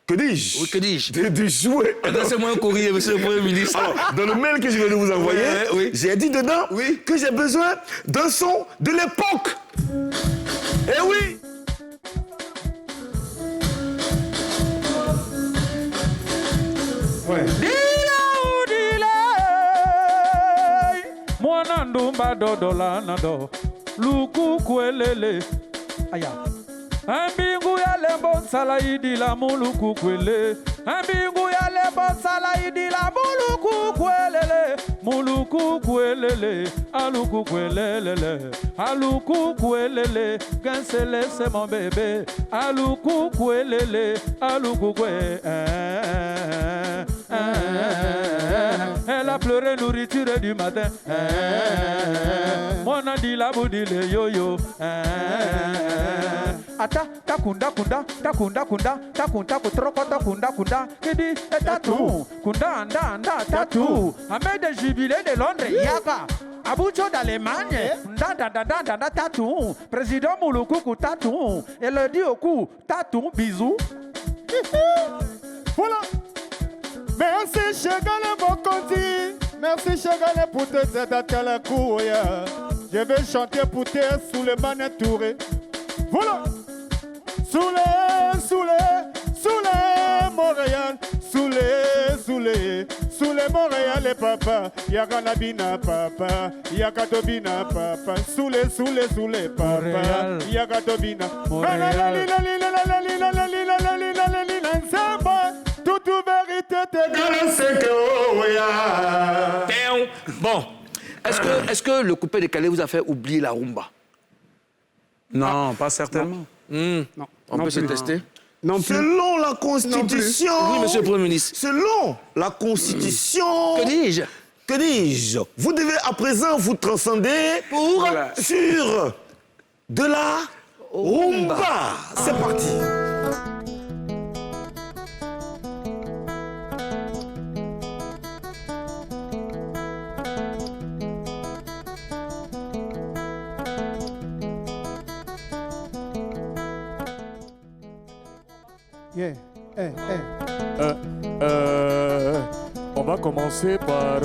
Que dis-je? Oui, que dis-je? De jouer. Adressez-moi un courrier, monsieur le Premier ministre. Alors, dans le mail que je vais vous envoyer, Oui. j'ai dit dedans que j'ai besoin d'un son de l'époque. Eh oui! Dila udila mwana ndumba dodola nado luku kwelele aya ambingu ya lembo nsala idila muluku kwele ambingu ya lembo nsala idila muluku kwelele muluku kwelele aluku kwelele aluku kwelele gansele c'est mon bébé aluku kwelele aluku kwe elle a pleuré nourriture du matin mon andila boudile yo ata takunda kunda takunda kunda takunda kutroko takunda kunda kidi tatu kunda anda tatu Ahmed de jubilé de Londres yaka Abucho d'Allemagne da tatu président Mouloukou tatu Elodie Oku tatu bisous. Voilà. Merci Chegale Bokonzi. Merci Chegale pour te aider à la cour. Je vais chanter pour te sous les manettes tourées. Voilà. Sous les Montréal, sous les Montréal et papa, yaka nabina papa, yaka tobina papa, sous les papa, yaka tobina. Toute vérité te Bon, est-ce que le coupé décalé vous a fait oublier la rumba? Non, pas certainement. On peut se tester? Non plus. Selon la Constitution... Oui, monsieur le Premier ministre. Selon la Constitution... Que dis-je? Que dis-je? Vous devez à présent vous transcender sur de la rumba. C'est parti. Yeah. On va commencer par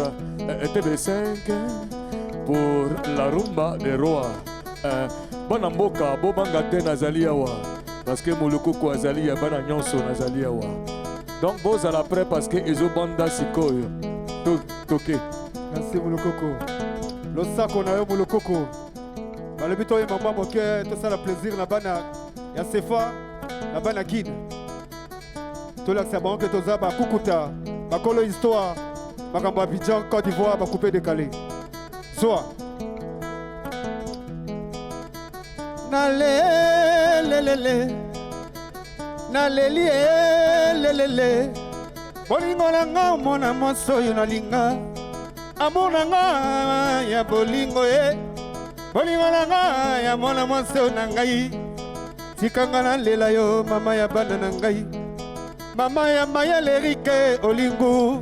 TV5 pour la rumba des rois. Bonamboka, Bobanga te nazali awa. Parce que Mouloukoukou azali ya bana nyonso nazali awa. Donc vous allez après parce que Ezo Banda Sikoyo. Toké. Merci Mouloukoukou. Le sac on a eu Mouloukoukou. Le but est maman moke, tout ça le plaisir la bana. Ya Sefa, la bana guide. Tout là c'est bon que tout ça ba kukuta, ba kolo histoire, ba kamba Abidjan, Côte d'Ivoire, ba coupé décalé. Soit. Nalelelele, nalelelelele. Bolingo nanga mona moso yo nalinga, amona nga ya bolingo e. Bolingo nanga ya mona moso nangai, tikanga na lela yo mama ya bana nangai. Mama ya maya lerike olingu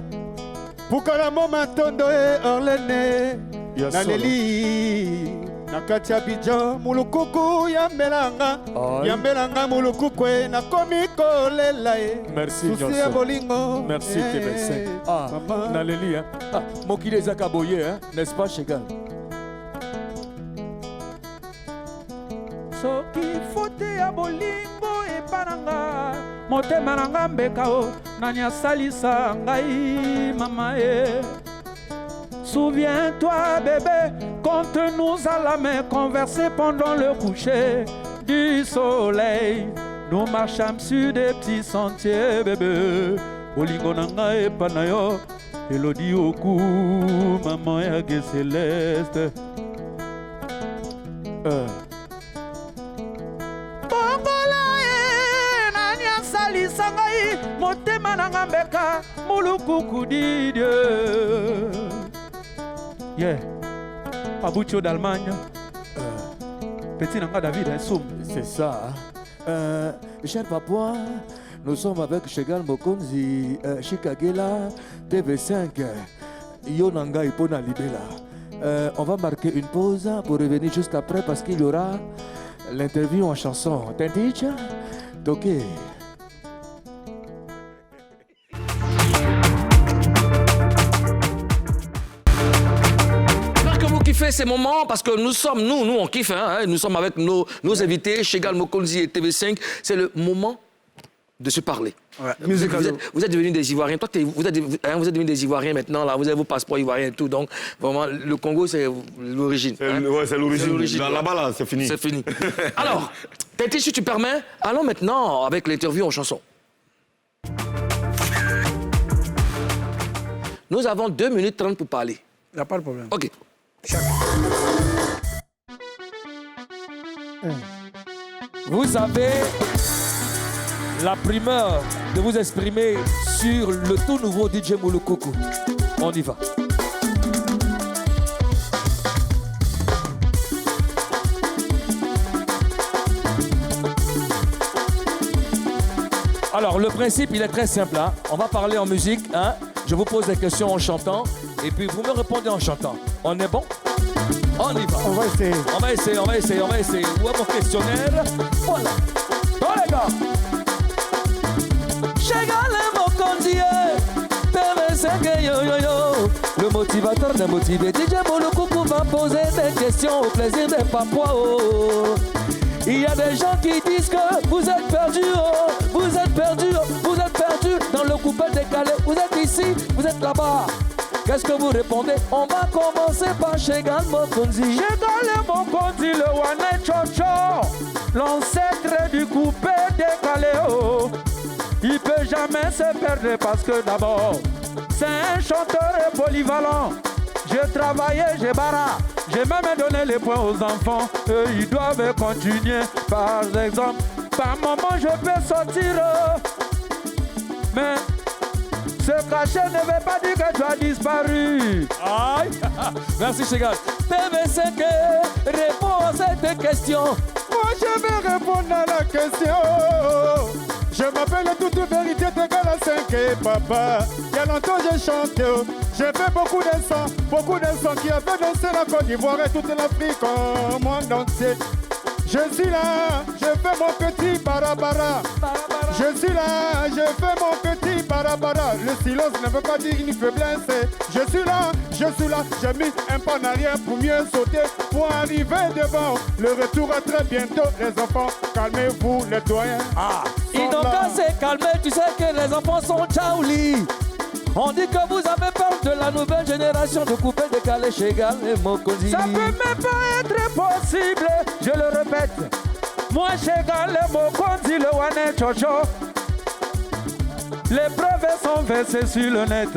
Pukala moma tondo e orlene Naleli Nakati Abidjan Mouloukoukou yambelanga Yambelanga Mouloukoukou e Nakomi kolela e Merci Susi ya bolingo Merci TV5 Naleli Mokile Zakaboye n'est-ce pas Chegal? Soki fote ya bolingo e paranga motema nanga mbeka o nani asalisa ngai mama e. Souviens-toi bébé quand nous allons converser pendant le coucher du soleil. Nous marchons sur des petits sentiers bébé. Bolingo nanga e panayo Elodie Oku maman ya ge Céleste. Motema nanga mbeka Mouloukoukou di Dieu. Yeah. Abucho d'Allemagne. Petit nanga David Soum. C'est ça. Cher papa, nous sommes avec Chegal Mokonzi, Chikagela, TV5, Yonanga Ipona Libela. On va marquer une pause pour revenir juste après parce qu'il y aura l'interview en chanson. T'indique? Ok. Kiffez ces moments parce que nous sommes, nous on kiffe, hein, nous sommes avec nos invités, Chegal Mokonzi et TV5. C'est le moment de se parler. Ouais. Vous êtes devenus des Ivoiriens. Toi, vous êtes devenus des Ivoiriens maintenant. Là, vous avez vos passeports ivoiriens et tout. Donc, vraiment, le Congo, c'est l'origine. Ouais, c'est l'origine. Là-bas, là, c'est fini. C'est fini. Alors, Tété, si tu permets, allons maintenant avec l'interview en chanson. Nous avons 2 minutes 30 pour parler. Il n'y a pas de problème. OK. Vous avez la primeur de vous exprimer sur le tout nouveau DJ Moulokoko. On y va. Alors, le principe, il est très simple. Hein. On va parler en musique. Hein. Je vous pose des questions en chantant. Et puis, vous me répondez en chantant. On est bon? On y va. On va essayer. On va essayer. Où est mon questionnaire? Voilà. Bon, les gars. Le motivateur des motivés, DJ Moulokoko va poser des questions au plaisir des papouas. Oh. Il y a des gens qui disent que vous êtes perdus, oh. Vous êtes perdus, oh. Vous êtes perdus dans le coupé décalé. Vous êtes ici, vous êtes là-bas. Qu'est-ce que vous répondez? On va commencer par Chegal Mokonzi. Chegal Mokonzi, le Wane Chocho, l'ancêtre du coupé décalé. Oh. Il peut jamais se perdre parce que d'abord, c'est un chanteur polyvalent. J'ai travaillé, j'ai barra, j'ai même donné les points aux enfants. Eux, ils doivent continuer. Par exemple, par moment, je peux sortir. Mais ce cachet ne veut pas dire que tu as disparu. Aïe. Merci, Chegal. TV5 répond à cette question. Moi, je vais répondre à la question. Je m'appelle toute vérité de Gala 5 papa. Il y a longtemps j'ai chanté. J'ai fait beaucoup de sons qui avaient dansé la Côte d'Ivoire et toute l'Afrique au monde entier. Je suis là, je fais mon petit barabara. Je suis là, je fais mon petit barabara. Le silence ne veut pas dire une faiblesse. Je suis là, j'ai mis un pas en arrière pour mieux sauter, pour arriver devant. Le retour est très bientôt, les enfants, calmez-vous les doyens. Ils n'ont qu'à se calmer, tu sais que les enfants sont tchaouli. On dit que vous avez peur de la nouvelle génération de coupés décalés chez Gal et Mokonzi. Ça peut même pas être possible, je le répète. Moi chez Gal et Mokonzi, le Wane Chocho, les preuves sont versées sur le net.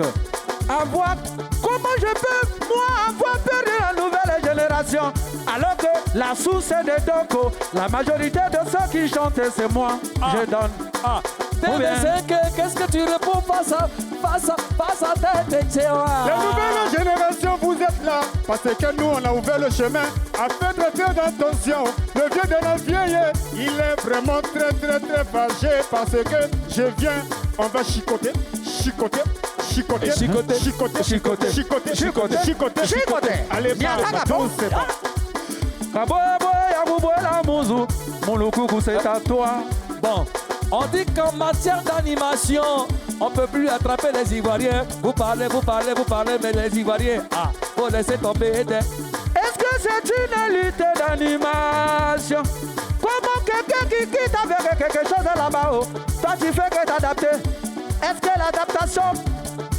Comment je peux, moi, avoir peur de la nouvelle génération alors que la source est de Doko, la majorité de ceux qui chantent, c'est moi, je donne. Qu'est-ce que tu réponds face à tête? La nouvelle génération, vous êtes là, parce que nous, on a ouvert le chemin. À faire très attention, le vieux de la vieille, il est vraiment très fâché, parce que je viens, on va chicoter. Allez, tous, c'est bon. C'est à toi. Bon, on dit qu'en matière d'animation, on ne peut plus attraper les Ivoiriens. Vous parlez, mais les Ivoiriens, faut laisser tomber. Est-ce que c'est une lutte d'animation? Comment quelqu'un qui quitte avec quelque chose là-bas, toi tu fais que t'adapter? Est-ce que l'adaptation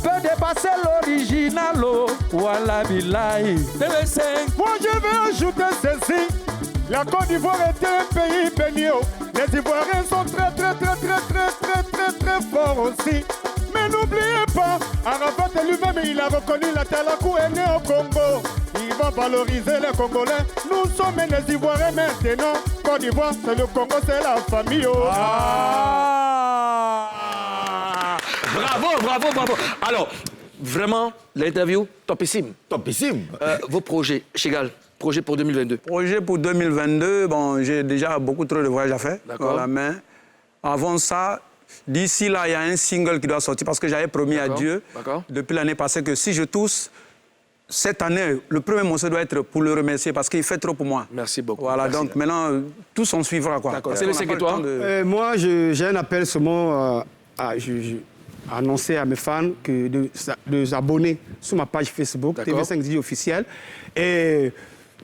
peut dépasser l'original? Voilà, billahi. Moi, je vais ajouter ceci. La Côte d'Ivoire est un pays béni. Les Ivoiriens sont très forts aussi. Mais n'oubliez pas, Arafat lui-même, il a reconnu la Talakou est né au Congo. Il va valoriser les Congolais. Nous sommes les Ivoiriens maintenant. Côte d'Ivoire, c'est le Congo, c'est la famille. Bravo. Alors, vraiment, l'interview, topissime. Vos projets, Chegal, projet pour 2022. Projet pour 2022, bon, j'ai déjà beaucoup trop de voyages à faire. D'accord. Mais avant ça, d'ici là, il y a un single qui doit sortir parce que j'avais promis à Dieu depuis l'année passée que si je tousse, cette année, le premier morceau doit être pour le remercier parce qu'il fait trop pour moi. Merci beaucoup. Voilà, merci. donc maintenant, tout s'en suivra. D'accord. C'est le secrétaire. Moi, j'ai un appel seulement à annoncer à mes fans de s'abonner sur ma page Facebook, TV5 DJ officiel. Et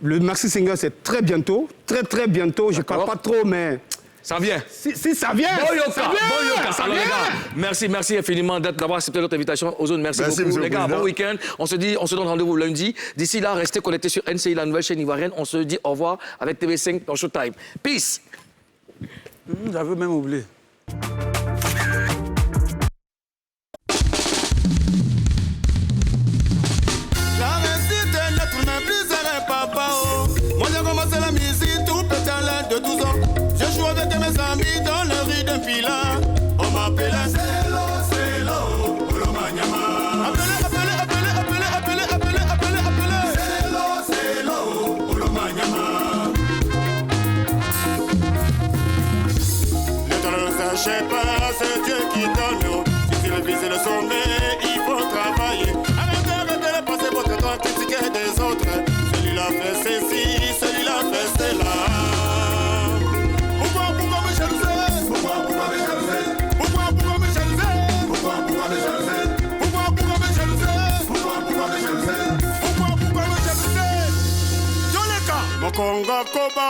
le maxi single, c'est très bientôt, très bientôt. Je ne parle pas trop, mais Ça vient. Si ça vient, Boyoka, ça vient, Boyoka. ça Alors, les vient. gars, merci infiniment d'avoir accepté notre invitation. Ozone, merci Merci, beaucoup. monsieur Les le gars, président. bon week-end. On se donne rendez-vous lundi. D'ici là, restez connectés sur NCI, la nouvelle chaîne ivoirienne. On se dit au revoir avec TV5 dans Showtime. Peace. J'avais même oublié. La réussite est notre même plus elle est papa oh. Moi j'ai commencé la musique tout petit à l'âge de 12 ans. Je joue avec mes amis dans le rue d'un pila. On m'appelait Celo, Polo Manyama. Appelez. Celo, Polo Manyama. Le temps ne sachait pas, c'est Dieu qui donne. Si tu veux viser le sommet, il faut travailler. Arrêtez de passer votre temps à critiquer des autres. Celui-là fait ceci, celui-là fait cela. Pourquoi me jalouser? Pourquoi me jalouser? Pourquoi me jalouser? Pourquoi me jalouser? Pourquoi me jalouser? Pourquoi me jalouser? Dans les cas, mon Congo Koba.